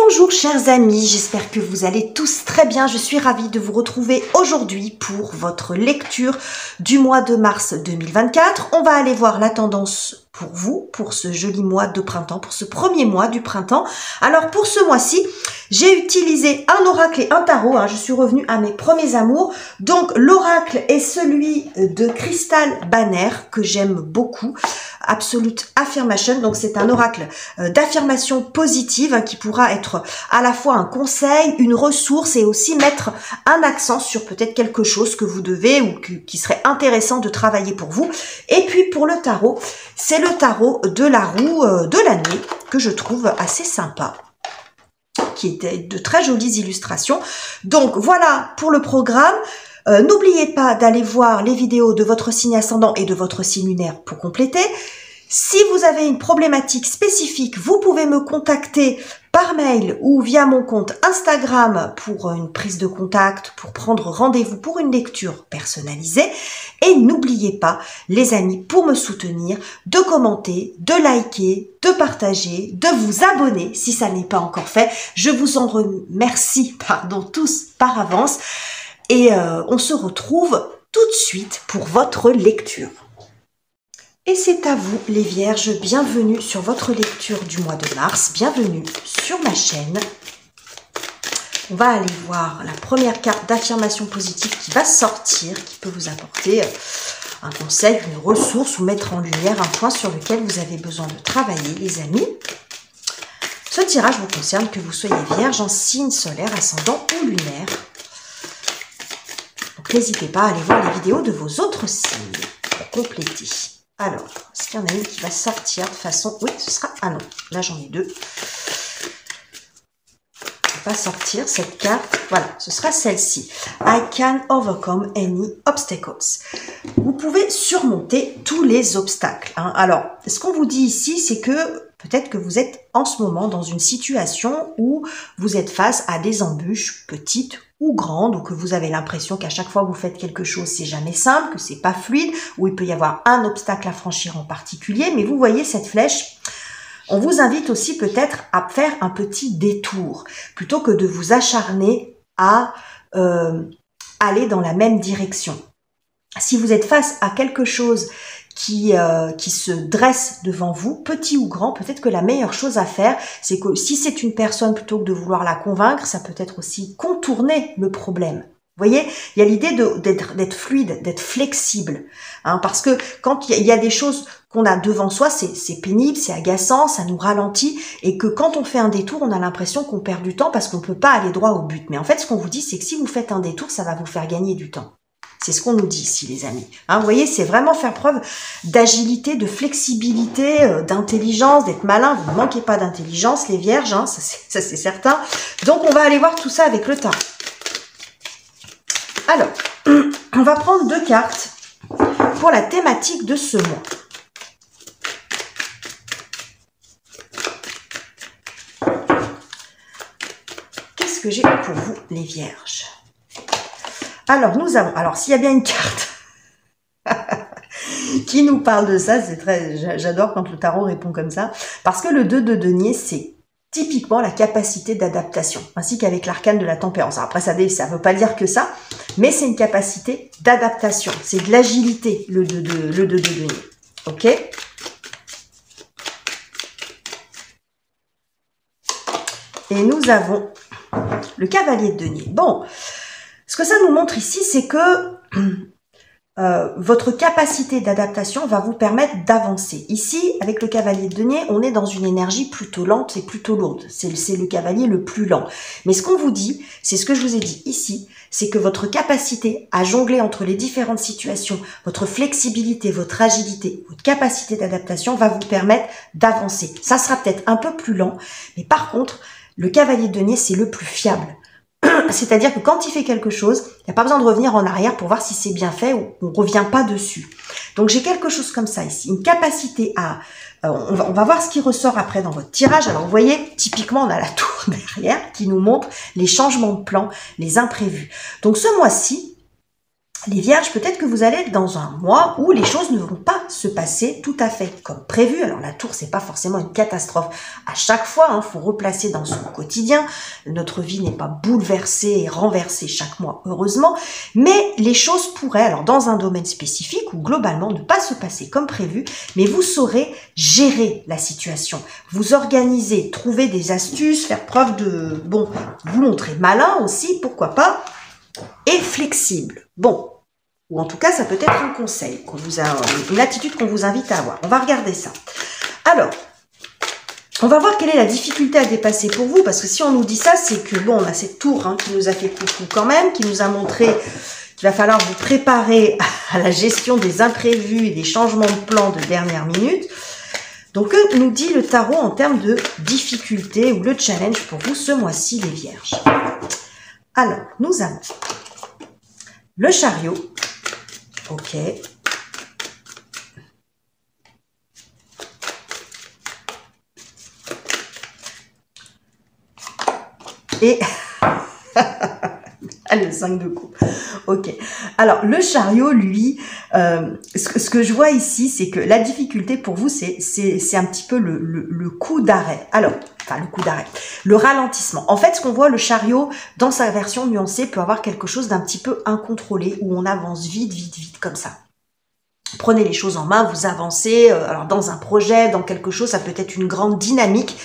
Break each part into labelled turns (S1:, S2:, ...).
S1: Bonjour chers amis, j'espère que vous allez tous très bien. Je suis ravie de vous retrouver aujourd'hui pour votre lecture du mois de mars 2024. On va aller voir la tendance pour vous, pour ce joli mois de printemps, pour ce premier mois du printemps. Alors pour ce mois-ci, j'ai utilisé un oracle et un tarot. Je suis revenue à mes premiers amours. Donc l'oracle est celui de Crystal Banner que j'aime beaucoup. Absolute Affirmation, donc c'est un oracle d'affirmation positive qui pourra être à la fois un conseil, une ressource et aussi mettre un accent sur peut-être quelque chose que vous devez ou qui serait intéressant de travailler pour vous. Et puis pour le tarot, c'est le tarot de la roue de l'année que je trouve assez sympa, qui était de très jolies illustrations. Donc voilà pour le programme. N'oubliez pas d'aller voir les vidéos de votre signe ascendant et de votre signe lunaire pour compléter. Si vous avez une problématique spécifique, vous pouvez me contacter par mail ou via mon compte Instagram pour une prise de contact, pour prendre rendez-vous pour une lecture personnalisée. Et n'oubliez pas, les amis, pour me soutenir, de commenter, de liker, de partager, de vous abonner si ça n'est pas encore fait. Je vous en remercie, tous par avance. Et on se retrouve tout de suite pour votre lecture. Et c'est à vous les vierges, bienvenue sur votre lecture du mois de mars, bienvenue sur ma chaîne. On va aller voir la première carte d'affirmation positive qui va sortir, qui peut vous apporter un conseil, une ressource ou mettre en lumière un point sur lequel vous avez besoin de travailler, les amis. Ce tirage vous concerne que vous soyez vierge en signe solaire, ascendant ou lunaire. Donc n'hésitez pas à aller voir les vidéos de vos autres signes pour compléter. Alors, est-ce qu'il y en a une qui va sortir de façon... Oui, ce sera... Ah non, là j'en ai deux. Va sortir cette carte. Voilà, ce sera celle-ci. I can overcome any obstacles. Vous pouvez surmonter tous les obstacles. Alors, ce qu'on vous dit ici, c'est que peut-être que vous êtes en ce moment dans une situation où vous êtes face à des embûches petites ou grandes, ou que vous avez l'impression qu'à chaque fois que vous faites quelque chose, c'est jamais simple, que c'est pas fluide, ou il peut y avoir un obstacle à franchir en particulier. Mais vous voyez cette flèche, on vous invite aussi peut-être à faire un petit détour, plutôt que de vous acharner à aller dans la même direction. Si vous êtes face à quelque chose qui se dresse devant vous, petit ou grand, peut-être que la meilleure chose à faire, c'est que si c'est une personne, plutôt que de vouloir la convaincre, ça peut être aussi contourner le problème. Vous voyez, il y a l'idée d'être fluide, d'être flexible. Parce que quand il y a des choses qu'on a devant soi, c'est pénible, c'est agaçant, ça nous ralentit, et que quand on fait un détour, on a l'impression qu'on perd du temps parce qu'on ne peut pas aller droit au but. Mais en fait, ce qu'on vous dit, c'est que si vous faites un détour, ça va vous faire gagner du temps. C'est ce qu'on nous dit ici, les amis. Vous voyez, c'est vraiment faire preuve d'agilité, de flexibilité, d'intelligence, d'être malin. Vous ne manquez pas d'intelligence, les vierges, ça c'est certain. Donc, on va aller voir tout ça avec le tarot. Alors, on va prendre deux cartes pour la thématique de ce mois. Qu'est-ce que j'ai pour vous, les vierges ? Alors, nous avons... Alors, s'il y a bien une carte qui nous parle de ça, c'est très... J'adore quand le tarot répond comme ça. Parce que le 2 de denier, c'est typiquement la capacité d'adaptation, ainsi qu'avec l'arcane de la tempérance. Alors après, ça ne veut pas dire que ça, mais c'est une capacité d'adaptation. C'est de l'agilité, le 2 de denier. OK ? Et nous avons le cavalier de denier. Bon, ce que ça nous montre ici, c'est que votre capacité d'adaptation va vous permettre d'avancer. Ici, avec le cavalier de denier, on est dans une énergie plutôt lente et plutôt lourde. C'est le cavalier le plus lent. Mais ce qu'on vous dit, c'est ce que je vous ai dit ici, c'est que votre capacité à jongler entre les différentes situations, votre flexibilité, votre agilité, votre capacité d'adaptation va vous permettre d'avancer. Ça sera peut-être un peu plus lent, mais par contre, le cavalier de denier, c'est le plus fiable. C'est-à-dire que quand il fait quelque chose, il n'y a pas besoin de revenir en arrière pour voir si c'est bien fait ou on ne revient pas dessus. Donc j'ai quelque chose comme ça ici, une capacité à... on va voir ce qui ressort après dans votre tirage. Alors vous voyez, typiquement on a la tour derrière qui nous montre les changements de plan, les imprévus. Donc ce mois-ci, Les vierges, peut-être que vous allez être dans un mois où les choses ne vont pas se passer tout à fait comme prévu. Alors la tour, c'est pas forcément une catastrophe à chaque fois, hein, faut replacer dans son quotidien. Notre vie n'est pas bouleversée et renversée chaque mois, heureusement. Mais les choses pourraient, alors dans un domaine spécifique ou globalement, ne pas se passer comme prévu, mais vous saurez gérer la situation. Vous organiser, trouver des astuces, faire preuve de, bon, vous montrer malin aussi, pourquoi pas, et flexible. Bon, ou en tout cas, ça peut être un conseil, une attitude qu'on vous invite à avoir. On va regarder ça. Alors, on va voir quelle est la difficulté à dépasser pour vous, parce que si on nous dit ça, c'est que, bon, on a cette tour hein, qui nous a fait coucou quand même, qui nous a montré qu'il va falloir vous préparer à la gestion des imprévus et des changements de plan de dernière minute. Donc, que nous dit le tarot en termes de difficulté ou le challenge pour vous ce mois-ci, les vierges? Alors, nous avons le chariot. Ok. Et le 5 de coupe. Ok. Alors, le chariot, lui, ce que je vois ici, c'est que la difficulté pour vous, c'est un petit peu le coup d'arrêt. Alors, enfin, le coup d'arrêt. Le ralentissement. En fait, ce qu'on voit, le chariot, dans sa version nuancée, peut avoir quelque chose d'un petit peu incontrôlé, où on avance vite, vite, vite, comme ça. Prenez les choses en main, vous avancez, alors dans un projet, dans quelque chose, ça peut être une grande dynamique.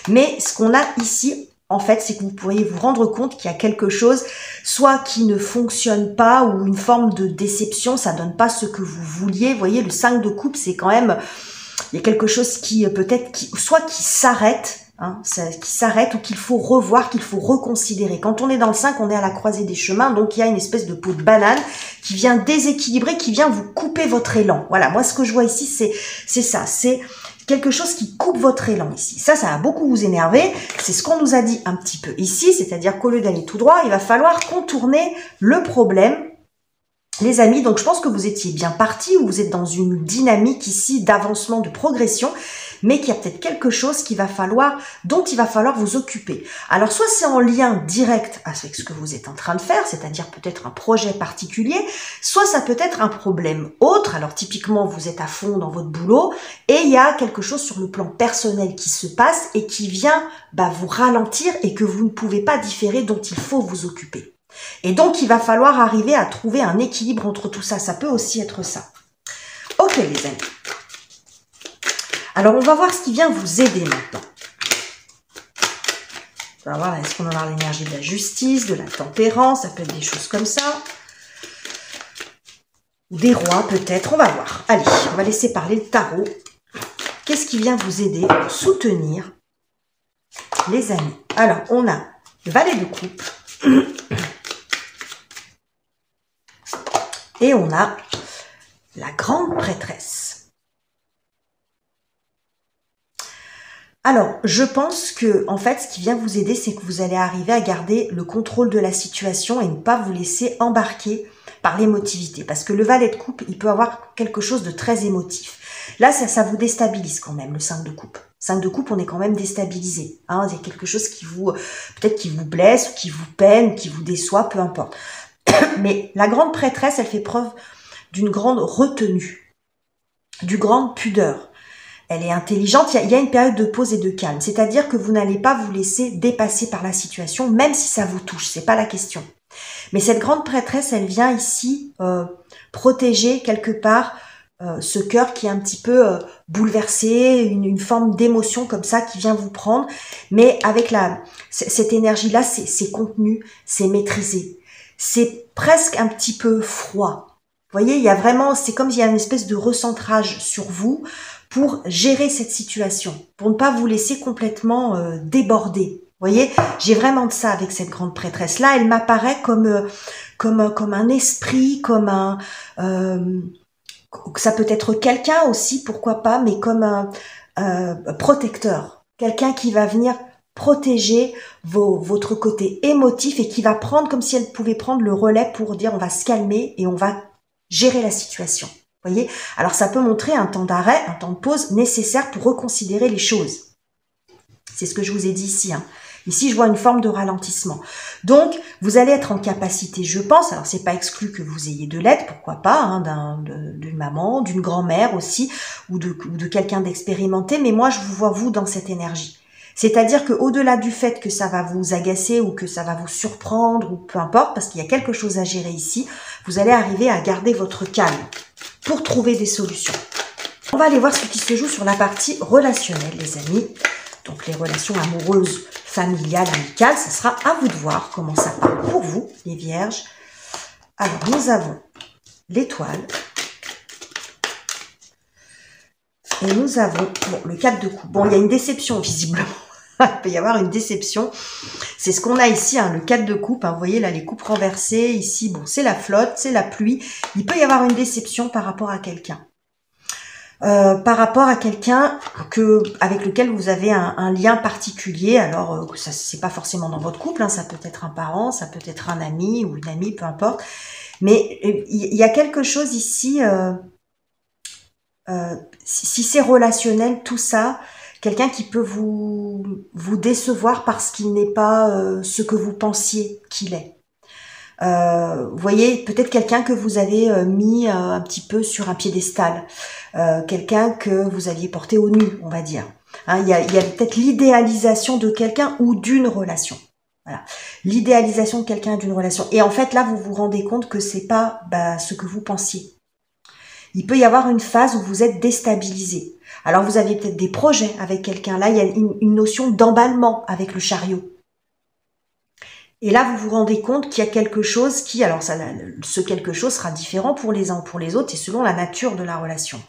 S1: Mais ce qu'on a ici, en fait, c'est que vous pourriez vous rendre compte qu'il y a quelque chose, soit qui ne fonctionne pas, ou une forme de déception, ça donne pas ce que vous vouliez. Vous voyez, le 5 de coupe, c'est quand même, il y a quelque chose qui peut-être, soit qui s'arrête, hein, qui s'arrête, ou qu'il faut revoir, qu'il faut reconsidérer. Quand on est dans le 5, on est à la croisée des chemins, donc il y a une espèce de peau de banane qui vient déséquilibrer, qui vient vous couper votre élan. Voilà, moi ce que je vois ici, c'est ça, c'est quelque chose qui coupe votre élan ici. Ça va beaucoup vous énerver. C'est ce qu'on nous a dit un petit peu ici, c'est-à-dire qu'au lieu d'aller tout droit, il va falloir contourner le problème. Les amis, donc je pense que vous étiez bien partis, ou vous êtes dans une dynamique ici d'avancement, de progression, mais qu'il y a peut-être quelque chose dont il va falloir vous occuper. Alors soit c'est en lien direct avec ce que vous êtes en train de faire, c'est-à-dire peut-être un projet particulier, soit ça peut être un problème autre. Alors typiquement vous êtes à fond dans votre boulot et il y a quelque chose sur le plan personnel qui se passe et qui vient vous ralentir et que vous ne pouvez pas différer, dont il faut vous occuper. Et donc, il va falloir arriver à trouver un équilibre entre tout ça. Ça peut aussi être ça. Ok, les amis. Alors, on va voir ce qui vient vous aider maintenant. On va voir, est-ce qu'on va avoir l'énergie de la justice, de la tempérance, ça peut être des choses comme ça. Ou des rois, peut-être. On va voir. Allez, on va laisser parler le tarot. Qu'est-ce qui vient vous aider, soutenir les amis? Alors, on a le valet de coupe. Et on a la grande prêtresse. Alors, je pense que, en fait, ce qui vient vous aider, c'est que vous allez arriver à garder le contrôle de la situation et ne pas vous laisser embarquer par l'émotivité. Parce que le valet de coupe, il peut avoir quelque chose de très émotif. Là, ça vous déstabilise quand même, le 5 de coupe. 5 de coupe, on est quand même déstabilisé. Hein, il y a quelque chose qui peut-être qui vous blesse, ou qui vous peine, qui vous déçoit, peu importe. Mais la grande prêtresse, elle fait preuve d'une grande retenue, d'une grande pudeur. Elle est intelligente, il y a une période de pause et de calme. C'est-à-dire que vous n'allez pas vous laisser dépasser par la situation, même si ça vous touche, c'est pas la question. Mais cette grande prêtresse, elle vient ici protéger quelque part ce cœur qui est un petit peu bouleversé, une forme d'émotion comme ça qui vient vous prendre. Mais avec cette énergie-là, c'est contenu, c'est maîtrisé. C'est presque un petit peu froid. Vous voyez, il y a vraiment, c'est comme s'il y a une espèce de recentrage sur vous pour gérer cette situation, pour ne pas vous laisser complètement déborder. Vous voyez, j'ai vraiment de ça avec cette grande prêtresse. Là, elle m'apparaît comme un esprit, comme un... ça peut être quelqu'un aussi, pourquoi pas, mais comme un protecteur. Quelqu'un qui va venir protéger votre côté émotif et qui va prendre, comme si elle pouvait prendre le relais pour dire on va se calmer et on va gérer la situation. Vous voyez? Alors ça peut montrer un temps d'arrêt, un temps de pause nécessaire pour reconsidérer les choses. C'est ce que je vous ai dit ici. Hein. Ici, je vois une forme de ralentissement. Donc, vous allez être en capacité, je pense, alors c'est pas exclu que vous ayez de l'aide, pourquoi pas, hein, d'une maman, d'une grand-mère aussi, ou de quelqu'un d'expérimenté, mais moi, je vous vois vous dans cette énergie. C'est-à-dire que au-delà du fait que ça va vous agacer ou que ça va vous surprendre ou peu importe, parce qu'il y a quelque chose à gérer ici, vous allez arriver à garder votre calme pour trouver des solutions. On va aller voir ce qui se joue sur la partie relationnelle, les amis. Donc les relations amoureuses, familiales, amicales, ça sera à vous de voir comment ça part pour vous, les vierges. Alors nous avons l'étoile. Et nous avons le 4 de coupe. Bon, il y a une déception visiblement. Il peut y avoir une déception. C'est ce qu'on a ici, hein, le 4 de coupe. Hein, vous voyez là, les coupes renversées. Ici, bon, c'est la flotte, c'est la pluie. Il peut y avoir une déception par rapport à quelqu'un. Par rapport à quelqu'un avec lequel vous avez un lien particulier. Alors, ça c'est pas forcément dans votre couple. Hein, ça peut être un parent, ça peut être un ami ou une amie, peu importe. Mais il y a quelque chose ici... si c'est relationnel, tout ça, quelqu'un qui peut vous décevoir parce qu'il n'est pas ce que vous pensiez qu'il est. Vous voyez, peut-être quelqu'un que vous avez mis un petit peu sur un piédestal, quelqu'un que vous aviez porté au nu, on va dire. Hein, il y a peut-être l'idéalisation de quelqu'un ou d'une relation. Voilà, l'idéalisation de quelqu'un d'une relation. Et en fait, là, vous vous rendez compte que c'est pas ce que vous pensiez. Il peut y avoir une phase où vous êtes déstabilisé. Alors, vous avez peut-être des projets avec quelqu'un. Là, il y a une notion d'emballement avec le chariot. Et là, vous vous rendez compte qu'il y a quelque chose qui... Alors, ce quelque chose sera différent pour les uns ou pour les autres, et selon la nature de la relation.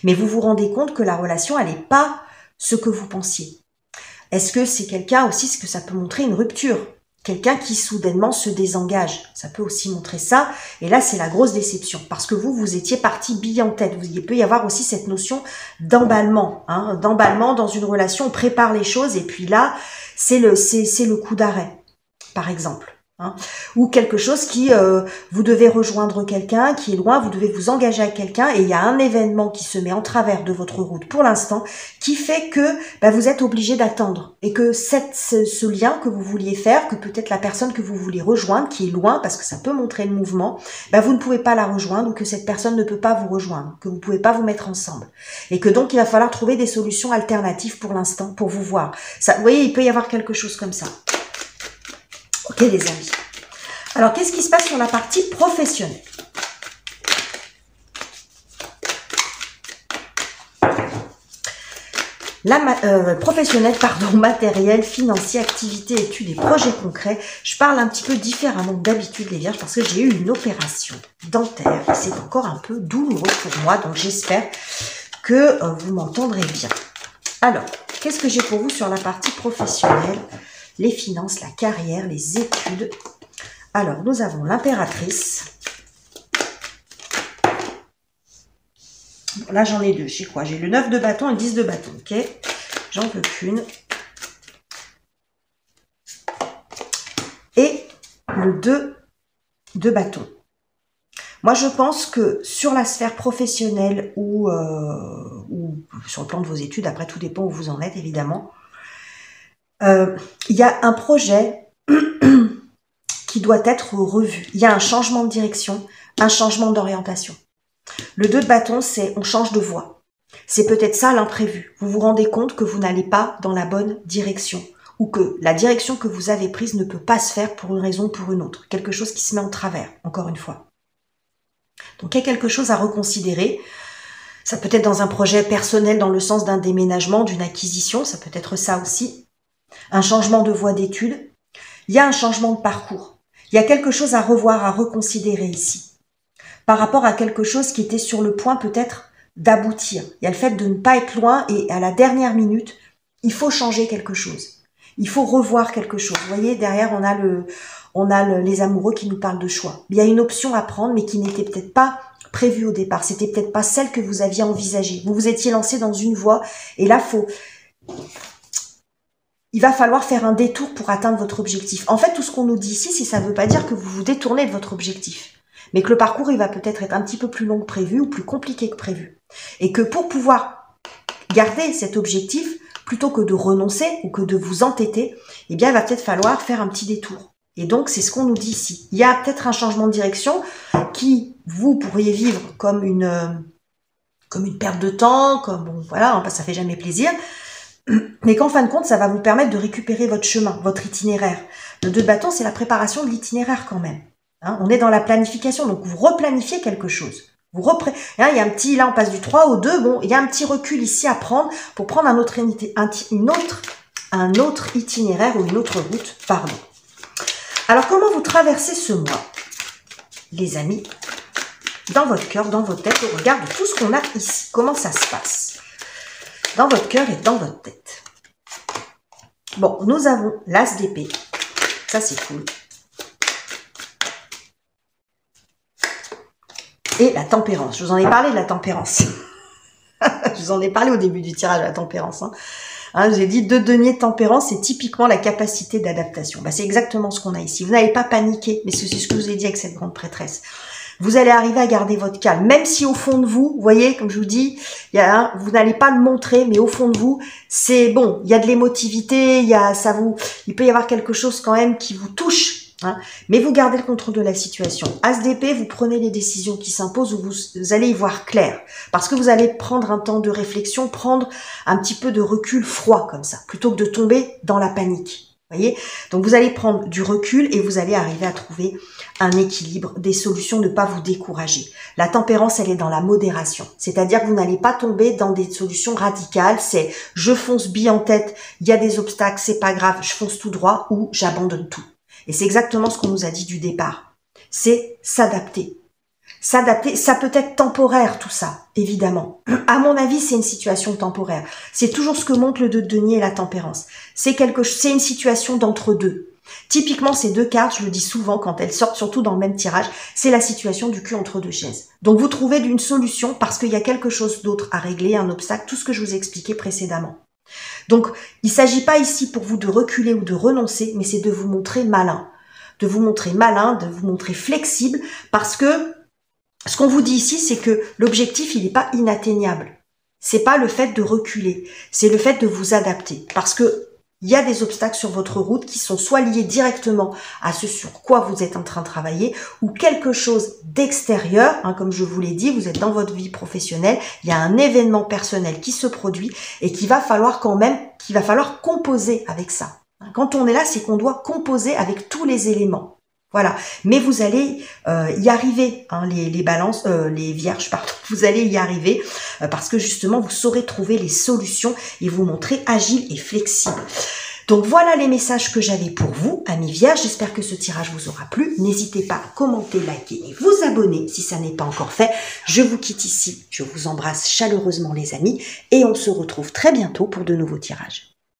S1: Mais vous vous rendez compte que la relation, elle n'est pas ce que vous pensiez. Est-ce que c'est quelqu'un aussi, ce que ça peut montrer une rupture? Quelqu'un qui soudainement se désengage. Ça peut aussi montrer ça. Et là, c'est la grosse déception. Parce que vous étiez parti bille en tête. Il peut y avoir aussi cette notion d'emballement. Hein, d'emballement dans une relation. On prépare les choses et puis là, c'est le coup d'arrêt, par exemple. Hein, ou quelque chose qui, vous devez rejoindre quelqu'un qui est loin, vous devez vous engager avec quelqu'un et il y a un événement qui se met en travers de votre route pour l'instant qui fait que vous êtes obligé d'attendre et que ce lien que vous vouliez faire, que peut-être la personne que vous voulez rejoindre qui est loin parce que ça peut montrer le mouvement, vous ne pouvez pas la rejoindre ou que cette personne ne peut pas vous rejoindre, que vous ne pouvez pas vous mettre ensemble et que donc il va falloir trouver des solutions alternatives pour l'instant pour vous voir. Ça, vous voyez, il peut y avoir quelque chose comme ça. Ok les amis. Alors qu'est-ce qui se passe sur la partie professionnelle? Matériel, financier, activité, études et projets concrets. Je parle un petit peu différemment d'habitude les vierges parce que j'ai eu une opération dentaire et c'est encore un peu douloureux pour moi, donc j'espère que vous m'entendrez bien. Alors, qu'est-ce que j'ai pour vous sur la partie professionnelle? Les finances, la carrière, les études. Alors, nous avons l'impératrice. Là, j'en ai deux. J'ai quoi? J'ai le 9 de bâton et le 10 de bâton. Ok? J'en veux qu'une. Et le 2 de bâton. Moi, je pense que sur la sphère professionnelle ou sur le plan de vos études, après, tout dépend où vous en êtes, évidemment, il y a un projet qui doit être revu. Il y a un changement de direction, un changement d'orientation. Le 2 de bâton, c'est on change de voie. C'est peut-être ça l'imprévu. Vous vous rendez compte que vous n'allez pas dans la bonne direction ou que la direction que vous avez prise ne peut pas se faire pour une raison ou pour une autre. Quelque chose qui se met en travers, encore une fois. Donc, il y a quelque chose à reconsidérer. Ça peut être dans un projet personnel dans le sens d'un déménagement, d'une acquisition. Ça peut être ça aussi. Un changement de voie d'études, il y a un changement de parcours. Il y a quelque chose à revoir, à reconsidérer ici. Par rapport à quelque chose qui était sur le point peut-être d'aboutir. Il y a le fait de ne pas être loin et à la dernière minute, il faut changer quelque chose. Il faut revoir quelque chose. Vous voyez, derrière, on a les amoureux qui nous parlent de choix. Il y a une option à prendre, mais qui n'était peut-être pas prévue au départ. C'était peut-être pas celle que vous aviez envisagée. Vous vous étiez lancé dans une voie et là, il va falloir faire un détour pour atteindre votre objectif. En fait, tout ce qu'on nous dit ici, ça ne veut pas dire que vous vous détournez de votre objectif. Mais que le parcours, il va peut-être être un petit peu plus long que prévu ou plus compliqué que prévu. Et que pour pouvoir garder cet objectif, plutôt que de renoncer ou que de vous entêter, eh bien, il va peut-être falloir faire un petit détour. Et donc, c'est ce qu'on nous dit ici. Il y a peut-être un changement de direction qui, vous pourriez vivre comme une perte de temps, comme, bon, voilà, ça fait jamais plaisir, mais qu'en fin de compte, ça va vous permettre de récupérer votre chemin, votre itinéraire. Le 2 de bâton, c'est la préparation de l'itinéraire quand même. Hein, on est dans la planification, donc vous replanifiez quelque chose. Il y a un petit, là on passe du 3 au 2, bon, il y a un petit recul ici à prendre pour prendre un autre itinéraire ou une autre route, pardon. Alors comment vous traversez ce mois, les amis, dans votre cœur, dans votre tête, au regard de tout ce qu'on a ici, comment ça se passe dans votre cœur et dans votre tête. Bon, nous avons l'As d'épée, ça c'est cool. Et la tempérance. Je vous en ai parlé de la tempérance. Je vous en ai parlé au début du tirage de la tempérance. J'ai dit 2 deniers de tempérance, c'est typiquement la capacité d'adaptation. C'est exactement ce qu'on a ici. Vous n'allez pas paniquer, mais c'est ce que je vous ai dit avec cette grande prêtresse. Vous allez arriver à garder votre calme, même si au fond de vous, vous voyez, comme je vous dis, vous n'allez pas le montrer, mais au fond de vous, c'est bon. Il y a de l'émotivité, il peut y avoir quelque chose quand même qui vous touche. Mais vous gardez le contrôle de la situation. As d'épée, vous prenez les décisions qui s'imposent où vous allez y voir clair. Parce que vous allez prendre un temps de réflexion, prendre un petit peu de recul froid comme ça, plutôt que de tomber dans la panique. Voyez, donc vous allez prendre du recul et vous allez arriver à trouver un équilibre, des solutions, ne pas vous décourager. La tempérance, elle est dans la modération. C'est-à-dire que vous n'allez pas tomber dans des solutions radicales. C'est je fonce bille en tête, il y a des obstacles, c'est pas grave, je fonce tout droit ou j'abandonne tout. Et c'est exactement ce qu'on nous a dit du départ. C'est s'adapter. S'adapter, ça peut être temporaire tout ça, évidemment. À mon avis, c'est une situation temporaire. C'est toujours ce que montre le 2 de denier et la tempérance. C'est une situation d'entre-deux. Typiquement, ces 2 cartes, je le dis souvent quand elles sortent, surtout dans le même tirage, c'est la situation du cul entre 2 chaises. Donc vous trouvez une solution parce qu'il y a quelque chose d'autre à régler, un obstacle, tout ce que je vous ai expliqué précédemment. Donc, il ne s'agit pas ici pour vous de reculer ou de renoncer, mais c'est de vous montrer malin. De vous montrer malin, de vous montrer flexible, parce que ce qu'on vous dit ici, c'est que l'objectif, il n'est pas inatteignable. C'est pas le fait de reculer, c'est le fait de vous adapter. Parce que il y a des obstacles sur votre route qui sont soit liés directement à ce sur quoi vous êtes en train de travailler ou quelque chose d'extérieur, comme je vous l'ai dit, vous êtes dans votre vie professionnelle, il y a un événement personnel qui se produit et qu'il va falloir composer avec ça. Quand on est là, c'est qu'on doit composer avec tous les éléments. Voilà, mais vous allez y arriver, les balances, les vierges, pardon, vous allez y arriver parce que justement vous saurez trouver les solutions et vous montrer agile et flexible. Donc voilà les messages que j'avais pour vous, amis vierges. J'espère que ce tirage vous aura plu. N'hésitez pas à commenter, liker et vous abonner si ça n'est pas encore fait. Je vous quitte ici, je vous embrasse chaleureusement les amis et on se retrouve très bientôt pour de nouveaux tirages.